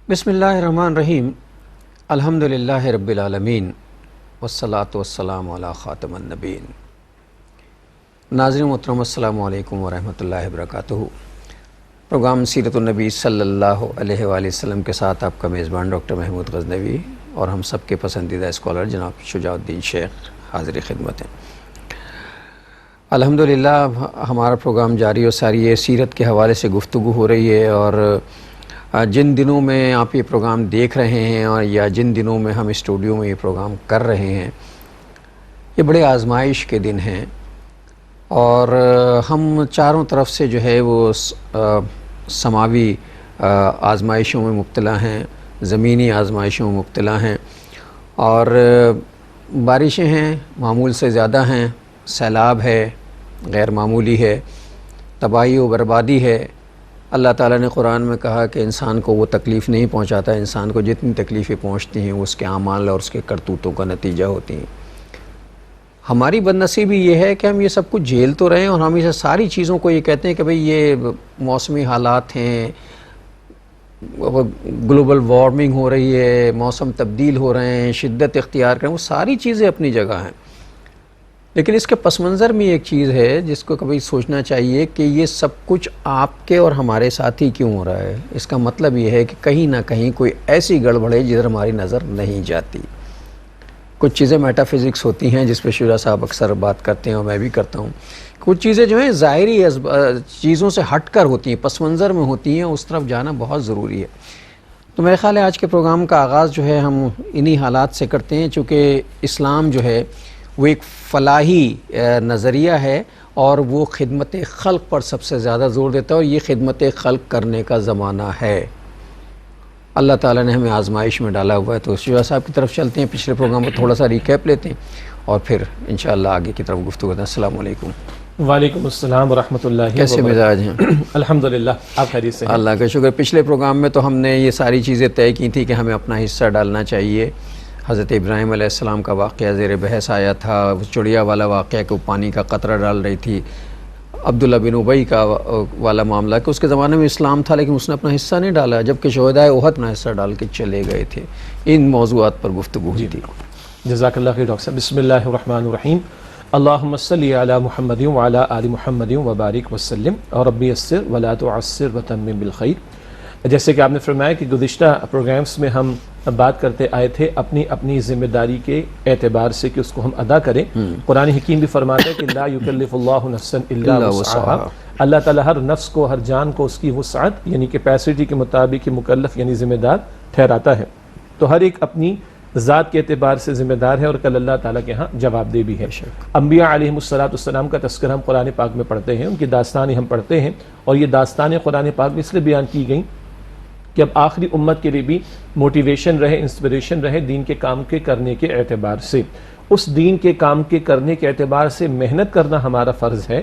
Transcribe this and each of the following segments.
بسم اللہ الرحمن الرحیم الحمدللہ رب العالمین والصلاة والسلام علی خاتم النبیین۔ ناظرین محترم السلام علیکم ورحمۃ اللہ وبرکاتہ۔ پروگرام سیرت النبی صلی اللہ علیہ وآلہ وسلم کے ساتھ آپ کا میزبان ڈاکٹر محمود غزنوی اور ہم سب کے پسندیدہ اسکالر جناب شجاع الدین شیخ حاضر خدمت ہیں۔ الحمدللہ ہمارا پروگرام جاری و ساری ہے، سیرت کے حوالے سے گفتگو ہو رہی ہے، اور جن دنوں میں آپ یہ پروگرام دیکھ رہے ہیں اور یا جن دنوں میں ہم اسٹوڈیو میں یہ پروگرام کر رہے ہیں، یہ بڑے آزمائش کے دن ہیں، اور ہم چاروں طرف سے جو ہے وہ سماوی آزمائشوں میں مبتلا ہیں، زمینی آزمائشوں میں مبتلا ہیں، اور بارشیں ہیں معمول سے زیادہ ہیں، سیلاب ہے غیر معمولی ہے، تباہی و بربادی ہے۔ اللہ تعالیٰ نے قرآن میں کہا کہ انسان کو وہ تکلیف نہیں پہنچاتا، انسان کو جتنی تکلیفیں پہنچتی ہیں وہ اس کے اعمال اور اس کے کرتوتوں کا نتیجہ ہوتی ہیں۔ ہماری بد نصیبی یہ ہے کہ ہم یہ سب کچھ جھیل تو رہے ہیں، اور ہم اسے ساری چیزوں کو یہ کہتے ہیں کہ بھئی یہ موسمی حالات ہیں، گلوبل وارمنگ ہو رہی ہے، موسم تبدیل ہو رہے ہیں، شدت اختیار کریں، وہ ساری چیزیں اپنی جگہ ہیں، لیکن اس کے پس منظر میں ایک چیز ہے جس کو کبھی سوچنا چاہیے کہ یہ سب کچھ آپ کے اور ہمارے ساتھ ہی کیوں ہو رہا ہے۔ اس کا مطلب یہ ہے کہ کہیں نہ کہیں کوئی ایسی گڑبڑ ہے جدھر ہماری نظر نہیں جاتی۔ کچھ چیزیں میٹا فزکس ہوتی ہیں جس پہ شجاع صاحب اکثر بات کرتے ہیں اور میں بھی کرتا ہوں۔ کچھ چیزیں جو ہیں ظاہری چیزوں سے ہٹ کر ہوتی ہیں، پس منظر میں ہوتی ہیں، اس طرف جانا بہت ضروری ہے۔ تو میرے خیال ہے آج کے پروگرام کا آغاز جو ہے ہم انہی حالات سے کرتے ہیں، چونکہ اسلام جو ہے وہ ایک فلاحی نظریہ ہے اور وہ خدمت خلق پر سب سے زیادہ زور دیتا ہے، اور یہ خدمت خلق کرنے کا زمانہ ہے۔ اللہ تعالیٰ نے ہمیں آزمائش میں ڈالا ہوا ہے۔ تو شجاع صاحب کی طرف چلتے ہیں، پچھلے پروگرام کو تھوڑا سا ریکیپ لیتے ہیں اور پھر انشاءاللہ آگے کی طرف گفتگو کرتے ہیں۔ السلام علیکم۔ وعلیکم السلام ورحمۃ اللہ۔ کیسے مزاج ہیں؟ الحمدللہ، آپ خیریت سے ہیں؟ اللہ کا شکر۔ پچھلے پروگرام میں تو ہم نے یہ ساری چیزیں طے کی تھی کہ ہمیں اپنا حصہ ڈالنا چاہیے۔ حضرت ابراہیم علیہ السلام کا واقعہ زیر بحث آیا تھا، چڑیا والا واقعہ کہ وہ پانی کا قطرہ ڈال رہی تھی، عبداللہ بن ابی کا والا معاملہ کہ اس کے زمانے میں اسلام تھا لیکن اس نے اپنا حصہ نہیں ڈالا، جبکہ شہدائے احد اپنا حصہ ڈال کے چلے گئے تھے۔ ان موضوعات پر گفتگو ہوئی تھی۔ جزاک اللہ خیر ڈاکٹر صاحب۔ بسم اللہ الرحمن الرحیم۔ اللہم صلی علی محمد وعلی آل محمد وبارک وسلم، اور ربی یسر ولا تعسر وتمم بالخیر۔ جیسے کہ آپ نے فرمایا کہ گزشتہ پروگرامز میں ہم بات کرتے آئے تھے اپنی ذمہ داری کے اعتبار سے کہ اس کو ہم ادا کریں۔ قرآن حکیم بھی فرماتا ہے کہ لا یکلف اللہ نفسا الا وسعہا، اللہ تعالیٰ ہر نفس کو، ہر جان کو اس کی وسعت یعنی کیپیسٹی کے مطابق مکلف یعنی ذمہ دار ٹھہراتا ہے۔ تو ہر ایک اپنی ذات کے اعتبار سے ذمہ دار ہے اور کل اللہ تعالیٰ کے ہاں جواب دہ بھی ہے۔ انبیاء علیہم السلام کا تذکرہ ہم قرآن پاک میں پڑھتے ہیں، ان کی داستانیں ہم پڑھتے ہیں، اور یہ داستانیں قرآن پاک میں اس لیے بیان کی گئیں کہ اب آخری امت کے لیے بھی موٹیویشن رہے، انسپریشن رہے دین کے کام کے کرنے کے اعتبار سے۔ اس دین کے کام کے کرنے کے اعتبار سے محنت کرنا ہمارا فرض ہے،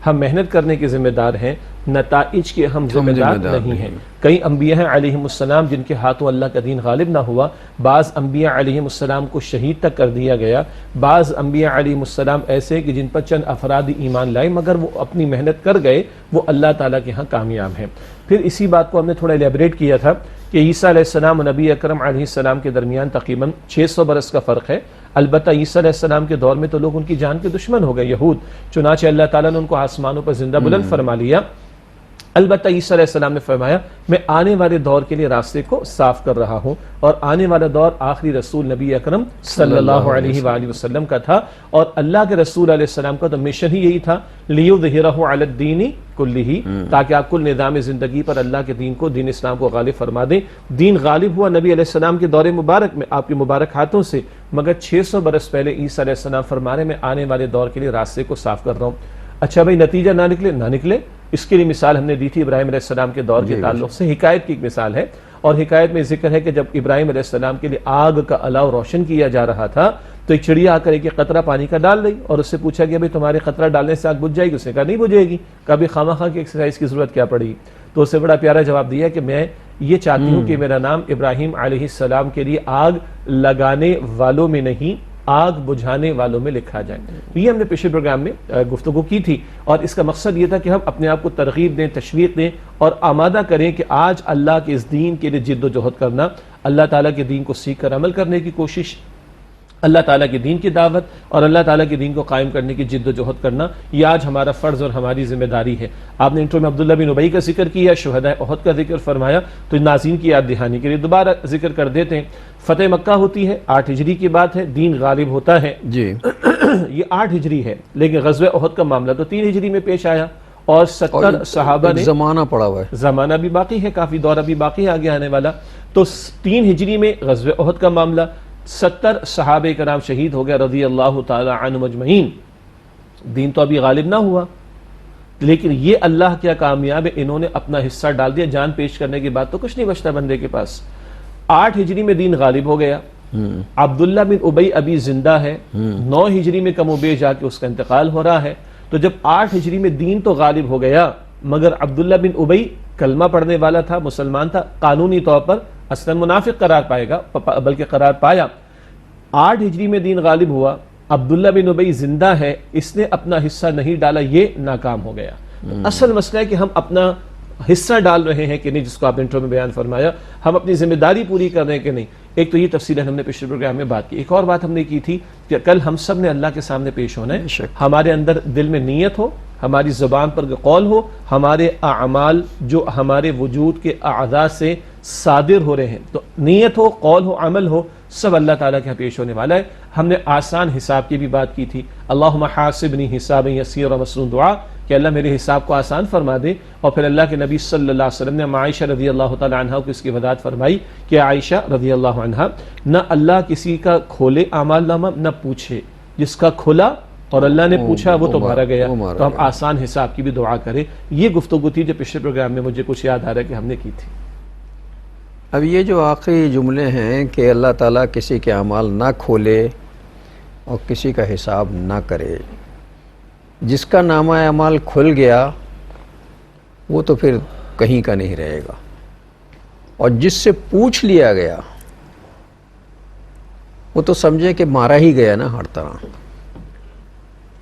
ہم محنت کرنے کے ذمہ دار ہیں، نتائج کے ہم ذمہ دار نہیں ہیں۔ کئی انبیاء ہیں علیہم السلام جن کے ہاتھوں اللہ کا دین غالب نہ ہوا، بعض انبیاء علیہم السلام کو شہید تک کر دیا گیا، بعض انبیاء علیہم السلام ایسے کہ جن پر چند افراد ایمان لائے مگر وہ اپنی محنت کر گئے، وہ اللہ تعالیٰ کے ہاں کامیاب ہیں۔ پھر اسی بات کو ہم نے تھوڑا الیبریٹ کیا تھا کہ عیسیٰ علیہ السلام اور نبی اکرم علیہ السلام کے درمیان تقریباً 600 برس کا فرق ہے۔ البتہ عیسیٰ علیہ السلام کے دور میں تو لوگ ان کی جان کے دشمن ہو گئے، یہود، چنانچہ اللہ تعالیٰ نے ان کو آسمانوں پر زندہ بلند فرما لیا۔ البتہ عیسیٰ علیہ السلام نے فرمایا میں آنے والے دور کے لیے راستے کو صاف کر رہا ہوں، اور آنے والا دور آخری رسول نبی اکرم صلی اللہ علیہ وآلہ وسلم کا تھا، اور اللہ کے رسول علیہ السلام کا تو مشن ہی یہی تھا لیظہرہ علی الدین کلہ، تاکہ آپ کل نظام زندگی پر اللہ کے دین کو، دین اسلام کو غالب فرما دیں۔ دین غالب ہوا نبی علیہ السلام کے دور مبارک میں آپ کے مبارک ہاتھوں سے، مگر 600 برس پہلے عیسیٰ علیہ السلام فرما رہے میں آنے والے دور کے لیے راستے کو صاف کر رہا ہوں۔ اچھا بھائی نتیجہ نہ نکلے، اس کے لیے مثال ہم نے دی تھی ابراہیم علیہ السلام کے دور کے تعلق سے، حکایت کی ایک مثال ہے، اور حکایت میں ذکر ہے کہ جب ابراہیم علیہ السلام کے لیے آگ کا الاؤ روشن کیا جا رہا تھا تو ایک چڑیا آ کر ایک قطرہ پانی کا ڈال رہی، اور اس سے پوچھا گیا بھائی تمہارے قطرہ ڈالنے سے آگ بجھ جائے گی؟ اس نے کہا نہیں بجھے گی۔ کبھی خواہ کی ایکسرسائز کی ضرورت کیا پڑے گی؟ تو اس سے بڑا پیارا جواب دیا کہ میں یہ چاہتی ہوں کہ میرا نام ابراہیم علیہ السلام کے لیے آگ لگانے والوں میں نہیں آگ بجھانے والوں میں لکھا جائے. یہ ہم نے پچھلے پروگرام میں گفتگو کی تھی، اور اس کا مقصد یہ تھا کہ ہم اپنے آپ کو ترغیب دیں، تشویق دیں اور آمادہ کریں کہ آج اللہ کے اس دین کے لیے جد و جہد کرنا، اللہ تعالیٰ کے دین کو سیکھ کر عمل کرنے کی کوشش، اللہ تعالیٰ کے دین کی دعوت اور اللہ تعالیٰ کے دین کو قائم کرنے کی جد و جہد کرنا، یہ آج ہمارا فرض اور ہماری ذمہ داری ہے. آپ نے انٹرو میں عبداللہ بن ابی کا ذکر کیا، شہداء احد کا ذکر فرمایا، تو ناظرین کی یاد دہانی کے لیے دوبارہ ذکر کر دیتے ہیں. فتح مکہ ہوتی ہے، 8 ہجری کی بات ہے، دین غالب ہوتا ہے جی یہ 8 ہجری ہے، لیکن غزوہ احد کا معاملہ تو 3 ہجری میں پیش آیا، اور 70 صحابہ نے، زمانہ پڑا ہوا ہے، زمانہ بھی باقی ہے، کافی دورہ بھی باقی ہے آگے آنے والا. تو 3 ہجری میں غزوہ احد کا معاملہ، 70 صحابہ کرام شہید ہو گیا رضی اللہ تعالی عنہم اجمعین. دین تو ابھی غالب نہ ہوا، لیکن یہ اللہ کیا کامیاب ہے، انہوں نے اپنا حصہ ڈال دیا. جان پیش کرنے کے بعد تو کچھ نہیں بچتا بندے کے پاس. 8 ہجری میں دین غالب ہو گیا، عبداللہ بن ابی ابھی زندہ ہے. 9 ہجری میں کم و بیش جا کے اس کا انتقال ہو رہا ہے. تو جب 8 ہجری میں دین تو غالب ہو گیا، مگر عبداللہ بن ابی کلمہ پڑھنے والا تھا، مسلمان تھا، قانونی طور پر اصلا منافق قرار پائے گا، بلکہ قرار پایا. 8 ہجری میں دین غالب ہوا، عبداللہ بن ابی زندہ ہے، اس نے اپنا حصہ نہیں ڈالا، یہ ناکام ہو گیا. اصل مسئلہ ہے کہ ہم اپنا حصہ ڈال رہے ہیں کہ نہیں، جس کو آپ انٹرو میں بیان فرمایا، ہم اپنی ذمہ داری پوری کر رہے ہیں کہ نہیں. ایک تو یہ تفصیل ہم نے پچھلے پروگرام میں بات کی. ایک اور بات ہم نے کی تھی کہ کل ہم سب نے اللہ کے سامنے پیش ہونا ہے. ہمارے اندر دل میں نیت ہو، ہماری زبان پر قول ہو، ہمارے اعمال جو ہمارے وجود کے اعضاء سے صادر ہو رہے ہیں، تو نیت ہو، قول ہو، عمل ہو، سب اللہ تعالیٰ کے پیش ہونے والا ہے. ہم نے آسان حساب کی بھی بات کی تھی، اللہم حاسبنی حسابا یسیرا مسنون دعا، کہ اللہ میرے حساب کو آسان فرما دے. اور پھر اللہ کے نبی صلی اللہ علیہ وسلم نے عائشہ رضی اللہ تعالیٰ عنہ کو اس کی وضاحت فرمائی کہ عائشہ رضی اللہ عنہ، نہ اللہ کسی کا کھولے اعمال نامہ نہ پوچھے، جس کا کھلا اور اللہ نے پوچھا وہ تو مارا گیا. تو ہم آسان حساب کی بھی دعا کریں. یہ گفتگو تھی جو پچھلے پروگرام میں مجھے کچھ یاد آ رہا ہے کہ ہم نے کی تھی. اب یہ جو آخری جملے ہیں کہ اللہ تعالیٰ کسی کے اعمال نہ کھولے اور کسی کا حساب نہ کرے، جس کا نامہ اعمال کھل گیا وہ تو پھر کہیں کا نہیں رہے گا، اور جس سے پوچھ لیا گیا وہ تو سمجھے کہ مارا ہی گیا نا ہر طرح.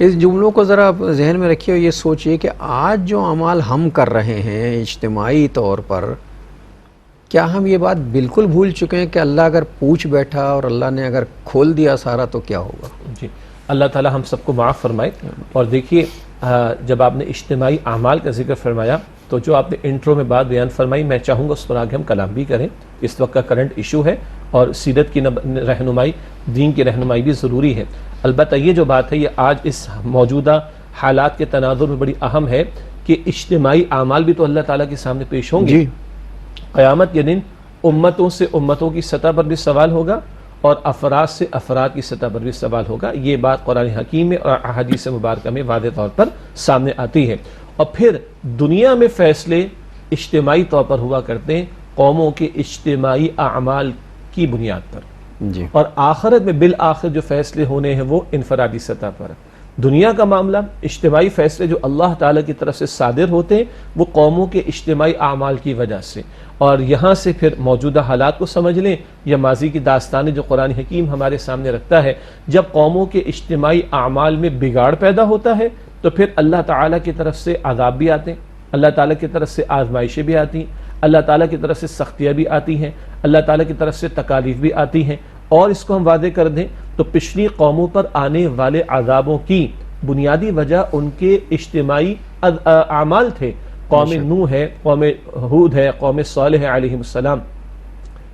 اس جملوں کو ذرا ذہن میں رکھیے اور یہ سوچئے کہ آج جو اعمال ہم کر رہے ہیں اجتماعی طور پر، کیا ہم یہ بات بالکل بھول چکے ہیں کہ اللہ اگر پوچھ بیٹھا اور اللہ نے اگر کھول دیا سارا تو کیا ہوگا؟ جی، اللہ تعالی ہم سب کو معاف فرمائے. اور دیکھیے، جب آپ نے اجتماعی اعمال کا ذکر فرمایا تو جو آپ نے انٹرو میں بات بیان فرمائی، میں چاہوں گا اس پر آگے ہم کلام بھی کریں. اس وقت کا کرنٹ ایشو ہے اور سیرت کی رہنمائی، دین کی رہنمائی بھی ضروری ہے. البتہ یہ جو بات ہے یہ آج اس موجودہ حالات کے تناظر میں بڑی اہم ہے کہ اجتماعی اعمال بھی تو اللہ تعالیٰ کے سامنے پیش ہوں گے. قیامت کے دن امتوں سے امتوں کی سطح پر بھی سوال ہوگا اور افراد سے افراد کی سطح پر بھی سوال ہوگا. یہ بات قرآن حکیم میں اور احادیث مبارکہ میں واضح طور پر سامنے آتی ہے. اور پھر دنیا میں فیصلے اجتماعی طور پر ہوا کرتے ہیں، قوموں کے اجتماعی اعمال کی بنیاد پر. جی. اور آخرت میں بالآخر جو فیصلے ہونے ہیں وہ انفرادی سطح پر. دنیا کا معاملہ، اجتماعی فیصلے جو اللہ تعالیٰ کی طرف سے صادر ہوتے ہیں وہ قوموں کے اجتماعی اعمال کی وجہ سے. اور یہاں سے پھر موجودہ حالات کو سمجھ لیں یا ماضی کی داستانیں جو قرآن حکیم ہمارے سامنے رکھتا ہے. جب قوموں کے اجتماعی اعمال میں بگاڑ پیدا ہوتا ہے تو پھر اللہ تعالیٰ کی طرف سے عذاب بھی آتے ہیں، اللہ تعالیٰ کی طرف سے آزمائشیں بھی آتی ہیں، اللہ تعالیٰ کی طرف سے سختیاں بھی آتی ہیں، اللہ تعالیٰ کی طرف سے تکالیف بھی آتی ہیں. اور اس کو ہم واضح کر دیں تو پچھلی قوموں پر آنے والے عذابوں کی بنیادی وجہ ان کے اجتماعی اعمال تھے. قوم نوح ہے، قوم ہود ہے، قوم صالح علیہ السلام،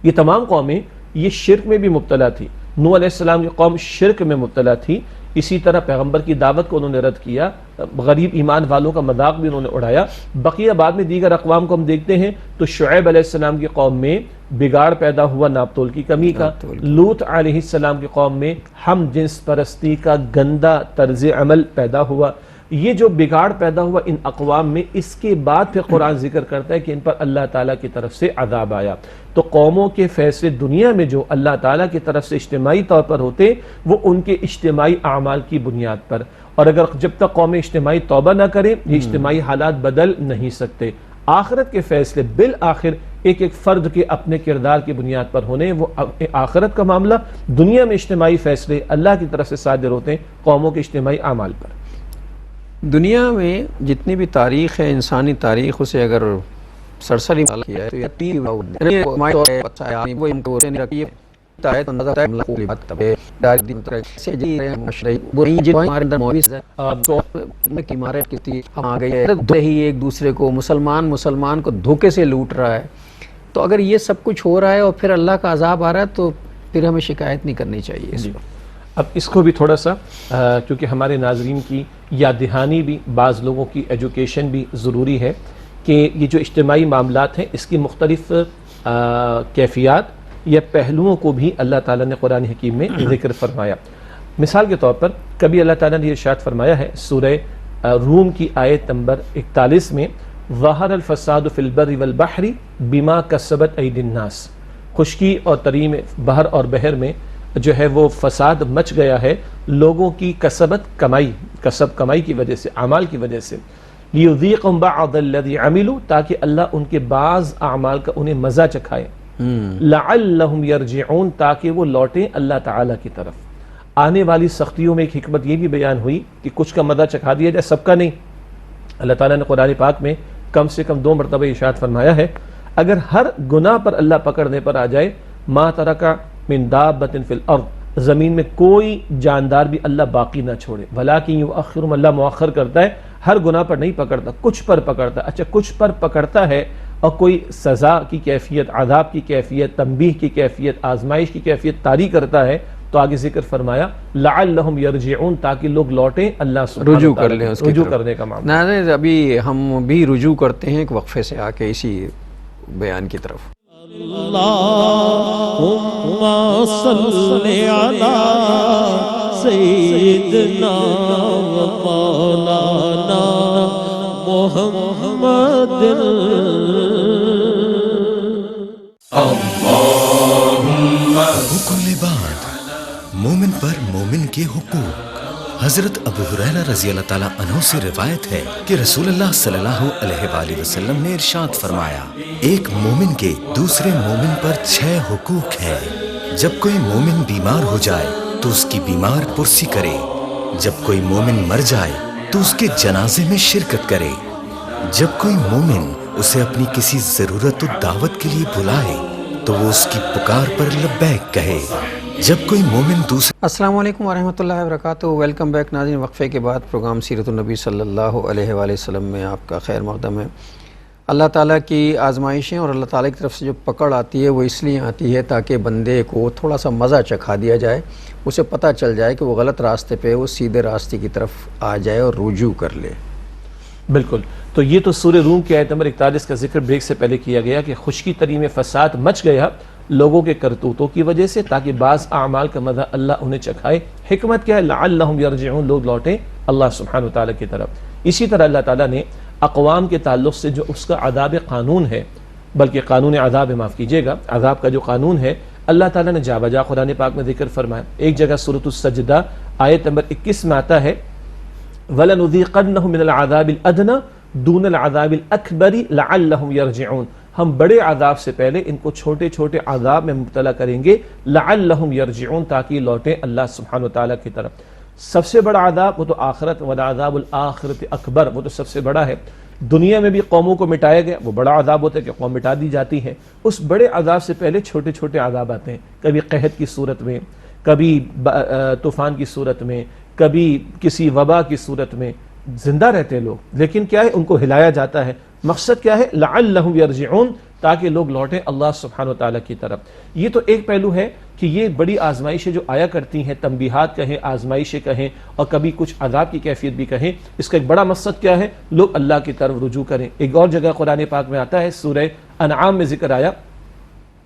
یہ تمام قومیں یہ شرک میں بھی مبتلا تھی. نوح علیہ السلام کی قوم شرک میں مبتلا تھی. اسی طرح پیغمبر کی دعوت کو انہوں نے رد کیا، غریب ایمان والوں کا مذاق بھی انہوں نے اڑایا. بقیہ بعد میں دیگر اقوام کو ہم دیکھتے ہیں تو شعیب علیہ السلام کی قوم میں بگاڑ پیدا ہوا ناپ تول کی کمی کا. لوط علیہ السلام کی قوم میں ہم جنس پرستی کا گندا طرز عمل پیدا ہوا. یہ جو بگاڑ پیدا ہوا ان اقوام میں، اس کے بعد پھر قرآن ذکر کرتا ہے کہ ان پر اللہ تعالیٰ کی طرف سے عذاب آیا. تو قوموں کے فیصلے دنیا میں جو اللہ تعالیٰ کی طرف سے اجتماعی طور پر ہوتے وہ ان کے اجتماعی اعمال کی بنیاد پر. اور اگر جب تک قوم اجتماعی توبہ نہ کرے یہ اجتماعی حالات بدل نہیں سکتے. آخرت کے فیصلے بالآخر ایک ایک فرد کے اپنے کردار کی بنیاد پر ہونے، وہ آخرت کا معاملہ، دنیا میں اجتماعی فیصلے اللہ کی طرف سے صادر ہوتے ہیں قوموں کے اجتماعی اعمال پر۔ دنیا میں جتنی بھی تاریخ ہے، انسانی تاریخ، اسے اگر سرسری کیا ہے تو ایک دوسرے کو مسلمان کو دھوکے سے لوٹ رہا ہے، تو اگر یہ سب کچھ ہو رہا ہے اور پھر اللہ کا عذاب آ رہا ہے تو پھر ہمیں شکایت نہیں کرنی چاہیے اس پر۔ اب اس کو بھی تھوڑا سا کیونکہ ہمارے ناظرین کی یاد دہانی بھی، بعض لوگوں کی ایجوکیشن بھی ضروری ہے کہ یہ جو اجتماعی معاملات ہیں اس کی مختلف کیفیات یا پہلوؤں کو بھی اللہ تعالیٰ نے قرآن حکیم میں ذکر فرمایا۔ مثال کے طور پر کبھی اللہ تعالیٰ نے یہ ارشاد فرمایا ہے سورہ روم کی آیت نمبر 41 میں، ظہر الفساد فی البر والبحر بما کسبت ایدی الناس، خشکی اور تری میں، بحر اور بحر میں جو ہے وہ فساد مچ گیا ہے لوگوں کی کسب کمائی کی وجہ سے، اعمال کی وجہ سے، لیذیقہم بعض الذی عملوا، تاکہ اللہ ان کے بعض اعمال کا انہیں مزہ چکھائے، لعلہم یرجعون، تاکہ وہ لوٹیں اللہ تعالیٰ کی طرف۔ آنے والی سختیوں میں ایک حکمت یہ بھی بیان ہوئی کہ کچھ کا مزہ چکھا دیا جائے، سب کا نہیں۔ اللہ تعالیٰ نے قرآن پاک میں کم سے کم 2 مرتبہ ارشاد فرمایا ہے، اگر ہر گناہ پر اللہ پکڑنے پر آ جائے، ما ترکا من دابۃ فی الارض، زمین میں کوئی جاندار بھی اللہ باقی نہ چھوڑے، ولیکن یؤخرہم، اللہ مؤخر کرتا ہے، ہر گناہ پر نہیں پکڑتا، کچھ پر پکڑتا ہے۔ اچھا کچھ پر پکڑتا ہے اور کوئی سزا کی کیفیت، عذاب کی کیفیت، تنبیہ کی کیفیت، آزمائش کی کیفیت طاری کرتا ہے، تو آگے ذکر فرمایا لعلہم یرجعون، تاکہ لوگ لوٹیں اللہ سبحانہ رجوع وتعالیٰ کر لیں، اس کی رجوع طرف کرنے کا معاملہ۔ ناظرین ابھی ہم بھی رجوع کرتے ہیں ایک وقفے سے آ کے اسی بیان کی طرف۔ اللہم صلی علی سیدنا و مولانا محمد۔ حقوق العباد، مومن پر مومن کے حقوق۔ حضرت ابو ہریرہ رضی اللہ تعالیٰ عنہ سے روایت ہے کہ رسول اللہ صلی اللہ علیہ وآلہ وسلم نے ارشاد فرمایا، ایک مومن کے دوسرے مومن پر 6 حقوق ہے۔ جب کوئی مومن بیمار ہو جائے تو اس کی بیمار پرسی کرے، جب کوئی مومن مر جائے تو اس کے جنازے میں شرکت کرے، جب کوئی مومن اسے اپنی کسی ضرورت و دعوت کے لیے بلائے تو وہ اس کی پکار پر لبیک کہے، جب کوئی مومن دوسرے۔ السلام علیکم ورحمۃ اللہ وبرکاتہ، ویلکم بیک ناظرین۔ وقفے کے بعد پروگرام سیرت النبی صلی اللہ علیہ وآلہ وسلم میں آپ کا خیر مقدم ہے۔ اللہ تعالیٰ کی آزمائشیں اور اللہ تعالیٰ کی طرف سے جو پکڑ آتی ہے وہ اس لیے آتی ہے تاکہ بندے کو تھوڑا سا مزہ چکھا دیا جائے، اسے پتہ چل جائے کہ وہ غلط راستے پہ، وہ سیدھے راستے کی طرف آ جائے اور رجوع کر لے۔ بالکل، تو یہ تو سورہ روم کی آیت نمبر 41 کا ذکر بریک سے پہلے کیا گیا کہ خشکی تری میں فساد مچ گیا لوگوں کے کرتوتوں کی وجہ سے، تاکہ بعض اعمال کا مزہ اللہ انہیں چکھائے۔ حکمت کیا ہے؟ لعلہم یرجعون، لوگ لوٹیں اللہ سبحانہ وتعالی کی طرف۔ اسی طرح اللہ تعالیٰ نے اقوام کے تعلق سے جو اس کا عذاب قانون ہے، بلکہ قانون عذاب ہے، معاف کیجیے گا، عذاب کا جو قانون ہے، اللہ تعالیٰ نے جا بجا قرآن پاک میں ذکر فرمایا۔ ایک جگہ سورۃ السجدہ آیت نمبر 21 میں آتا ہے، وَلَنُذِيقَنَّهُم مِّنَ الْعَذَابِ الْأَدْنَىٰ دُونَ الْعَذَابِ الْأَكْبَرِ لَعَلَّهُمْ يَرْجِعُونَ، ہم بڑے عذاب سے پہلے ان کو چھوٹے چھوٹے عذاب میں مبتلا کریں گے، لعلہم یرجعون، تاکہ لوٹیں اللہ سبحانہ وتعالیٰ کی طرف۔ سب سے بڑا عذاب وہ تو آخرت، وَلَعَذَابُ الْآخِرَةِ أَكْبَرُ، وہ تو سب سے بڑا ہے۔ دنیا میں بھی قوموں کو مٹایا گیا، وہ بڑا عذاب ہوتا ہے کہ قوم مٹا دی جاتی ہے۔ اس بڑے عذاب سے پہلے چھوٹے چھوٹے عذاب آتے ہیں، کبھی قحط کی صورت میں، کبھی طوفان کی صورت میں، کبھی کسی وبا کی صورت میں۔ زندہ رہتے ہیں لوگ، لیکن کیا ہے، ان کو ہلایا جاتا ہے۔ مقصد کیا ہے؟ لعلہم یرجعون، تاکہ لوگ لوٹیں اللہ سبحانہ وتعالیٰ کی طرف۔ یہ تو ایک پہلو ہے کہ یہ بڑی آزمائشیں جو آیا کرتی ہیں، تنبیہات کہیں، آزمائشیں کہیں، اور کبھی کچھ عذاب کی کیفیت بھی کہیں، اس کا ایک بڑا مقصد کیا ہے؟ لوگ اللہ کی طرف رجوع کریں۔ ایک اور جگہ قرآن پاک میں آتا ہے، سورہ انعام میں ذکر آیا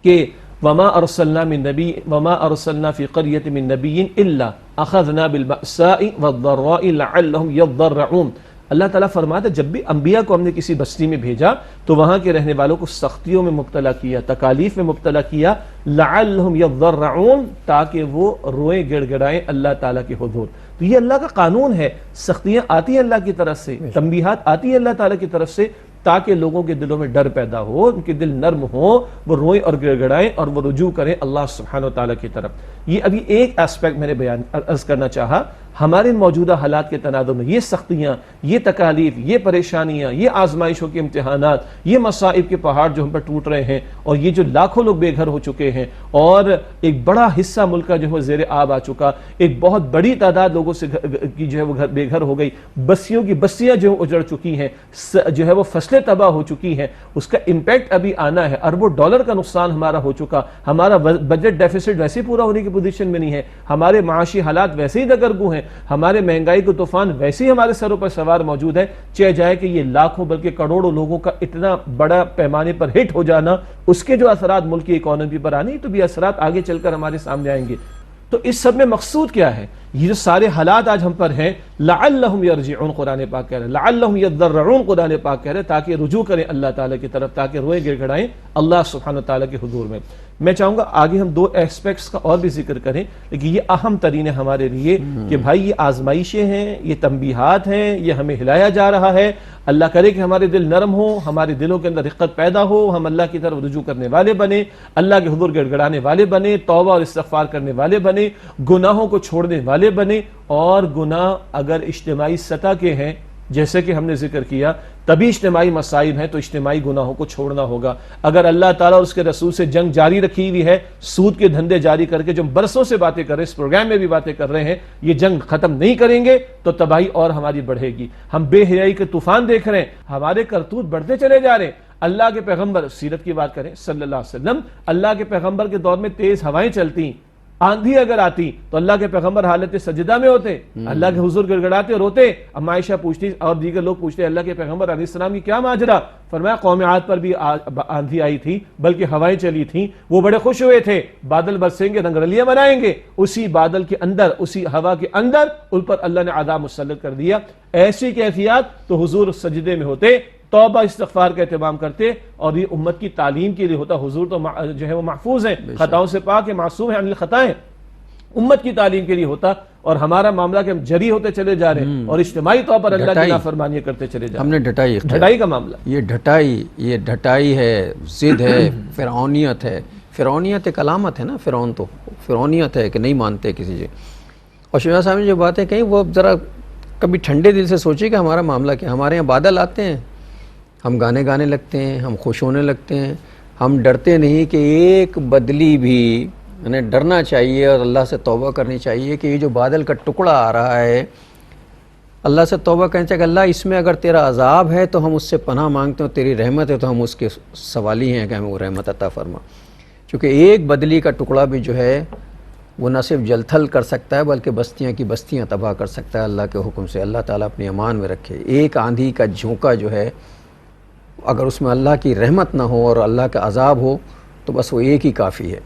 کہ وما ارسلنا فی قریۃ من نبی الا اخذنا بالبأساء والضراء لعلہم یضرعون۔ اللہ تعالیٰ فرماتا ہے جب بھی انبیاء کو ہم نے کسی بستی میں بھیجا تو وہاں کے رہنے والوں کو سختیوں میں مبتلا کیا، تکالیف میں مبتلا کیا، لعلہم یضرعون، تاکہ وہ روئیں گڑ گڑائیں اللہ تعالیٰ کے حضور۔ تو یہ اللہ کا قانون ہے، سختیاں آتی ہیں اللہ کی طرف سے، تنبیہات آتی ہیں اللہ تعالیٰ کی طرف سے، تاکہ لوگوں کے دلوں میں ڈر پیدا ہو، ان کے دل نرم ہوں، وہ روئیں اور گڑ گڑائیں اور وہ رجوع کریں اللہ سبحانہ وتعالی کی طرف۔ یہ ابھی ایک اسپیکٹ میں نے بیان عرض کرنا چاہا، ہمارے موجودہ حالات کے تناظر میں یہ سختیاں، یہ تکالیف، یہ پریشانیاں، یہ آزمائشوں کے امتحانات، یہ مصائب کے پہاڑ جو ہم پر ٹوٹ رہے ہیں، اور یہ جو لاکھوں لوگ بے گھر ہو چکے ہیں اور ایک بڑا حصہ ملک کا جو ہے زیر آب آ چکا، ایک بہت بڑی تعداد لوگوں سے کی جو ہے وہ بے گھر ہو گئی، بستیوں کی بستیاں جو اجڑ چکی ہیں، جو ہے وہ فصلیں تباہ ہو چکی ہیں، اس کا امپیکٹ ابھی آنا ہے، اربوں ڈالر کا نقصان ہمارا ہو چکا، ہمارا بجٹ ڈیفیسٹ ویسے پورا ہونے کی پوزیشن میں نہیں ہے، ہمارے معاشی حالات ویسے ہی دگرگوں ہیں، ہمارے مہنگائی کو طوفان ویسے ہی ہمارے سروں پر سوار موجود ہے، چاہے جائے کہ یہ لاکھوں بلکہ کروڑوں لوگوں کا اتنا بڑا پیمانے پر ہٹ ہو جانا، اس کے جو اثرات ملک کی اکانومی پر آنے تو بھی اثرات آگے چل کر ہمارے سامنے آئیں گے۔ تو اس سب میں مقصود کیا ہے؟ یہ جو سارے حالات آج ہم پر ہیں، لعلہم یرجعون قرآن پاک کہہ رہے ہیں، لعلہم یضرعون قرآن پاک کہہ رہے ہیں، تاکہ رجوع کریں اللہ تعالیٰ کی طرف، تاکہ روئیں گڑ گڑائیں اللہ سبحانہ تعالیٰ کے حضور میں۔ میں چاہوں گا آگے ہم دو ایسپیکٹس کا اور بھی ذکر کریں، لیکن یہ اہم ترین ہے ہمارے لیے کہ بھائی یہ آزمائشیں ہیں، یہ تنبیہات ہیں، یہ ہمیں ہلایا جا رہا ہے۔ اللہ کرے کہ ہمارے دل نرم ہوں، ہمارے دلوں کے اندر رقت پیدا ہو، ہم اللہ کی طرف رجوع کرنے والے بنے، اللہ کے حضور گڑ گڑانے والے بنے، توبہ اور استغفار کرنے والے بنے، گناہوں کو چھوڑنے والے بنے، اور گناہ اگر اجتماعی سطح کے ہیں جیسے کہ ہم نے ذکر کیا تبھی اجتماعی مسائل ہیں تو اجتماعی گناہوں کو چھوڑنا ہوگا۔ اگر اللہ تعالیٰ اور اس کے رسول سے جنگ جاری رکھی ہوئی ہے، سود کے دھندے جاری کر کے جو برسوں سے باتیں کر رہے ہیں، اس پروگرام میں بھی باتیں کر رہے ہیں، یہ جنگ ختم نہیں کریں گے تو تباہی اور ہماری بڑھے گی۔ ہم بے حیائی کے طوفان دیکھ رہے ہیں، ہمارے کرتوت بڑھتے چلے جا رہے ہیں۔ اللہ کے پیغمبر، سیرت کی بات کریں صلی اللہ علیہ وسلم، اللہ کے پیغمبر کے دور میں تیز ہوائیں چلتی، آندھی اگر آتی تو اللہ کے پیغمبر حالت سجدہ میں ہوتے، اللہ کے حضور گڑگڑاتے روتے۔ ام عائشہ پوچھتی اور دیگر لوگ پوچھتے اللہ کے پیغمبر علیہ السلام کی کیا ماجرا؟ فرمایا قوم عاد پر بھی آندھی آئی تھی بلکہ ہوائیں چلی تھیں، وہ بڑے خوش ہوئے تھے، بادل برسیں گے، رنگرلیاں منائیں گے، اسی بادل کے اندر، اسی ہوا کے اندر ان پر اللہ نے عذاب مسلط کر دیا۔ ایسی کیفیات تو حضور سجدے میں ہوتے، توبہ استغفار کا اہتمام کرتے، اور یہ امت کی تعلیم کے لیے ہوتا۔ حضور تو جو ہے وہ محفوظ ہیں، خطاؤں سے پاک ہیں، معصوم ہیں عن الخطائیں، امت کی تعلیم کے لیے ہوتا، اور ہمارا معاملہ کہ ہم جری ہوتے چلے جا رہے ہیں اور اجتماعی طور پر اللہ کی نافرمانیاں کرتے چلے جا رہے ہیں۔ ہم نے ڈھٹائی کا معاملہ، یہ ڈھٹائی ہے، ضد ہے، فرعونیت ہے۔ فرعونیت ایک علامت ہے نا، فرعون تو فرعونیت ہے کہ نہیں مانتے کسی سے۔ اور شیخ صاحب نے جو باتیں کہیں وہ ذرا کبھی ٹھنڈے دل سے سوچے کہ ہمارا معاملہ کیا۔ ہمارے یہاں بادل آتے ہیں، ہم گانے گانے لگتے ہیں، ہم خوش ہونے لگتے ہیں، ہم ڈرتے نہیں کہ ایک بدلی بھی، انہیں ڈرنا چاہیے اور اللہ سے توبہ کرنی چاہیے کہ یہ جو بادل کا ٹکڑا آ رہا ہے، اللہ سے توبہ کرنا چاہیے کہ اللہ اس میں اگر تیرا عذاب ہے تو ہم اس سے پناہ مانگتے ہیں، تیری رحمت ہے تو ہم اس کے سوالی ہیں کہ ہمیں وہ رحمت عطا فرما۔ چونکہ ایک بدلی کا ٹکڑا بھی جو ہے وہ نہ صرف جل تھل کر سکتا ہے بلکہ بستیاں کی بستیاں تباہ کر سکتا ہے اللہ کے حکم سے۔ اللہ تعالیٰ اپنی امان میں رکھے۔ ایک آندھی کا جھونکا جو ہے اگر اس میں اللہ کی رحمت نہ ہو اور اللہ کا عذاب ہو تو بس وہ ایک ہی کافی ہے۔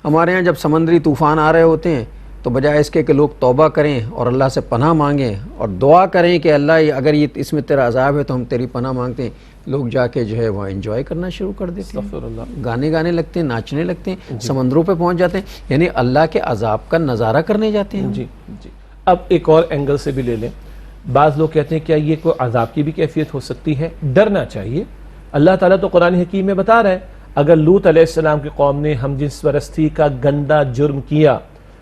ہمارے ہاں جب سمندری طوفان آ رہے ہوتے ہیں تو بجائے اس کے کہ لوگ توبہ کریں اور اللہ سے پناہ مانگیں اور دعا کریں کہ اللہ اگر یہ اس میں تیرا عذاب ہے تو ہم تیری پناہ مانگتے ہیں، لوگ جا کے جو ہے وہ انجوائے کرنا شروع کر دیتے ہیں، گانے گانے لگتے ہیں، ناچنے لگتے ہیں، سمندروں پہ پہنچ جاتے ہیں، یعنی اللہ کے عذاب کا نظارہ کرنے جاتے ہیں۔ جی جی۔ اب ایک اور اینگل سے بھی لے لیں، بعض لوگ کہتے ہیں کیا یہ کوئی عذاب کی بھی کیفیت ہو سکتی ہے؟ ڈرنا چاہیے۔ اللہ تعالیٰ تو قرآن حکیم میں بتا رہا ہے اگر لوط علیہ السلام کی قوم نے ہم جنس پرستی کا گندا جرم کیا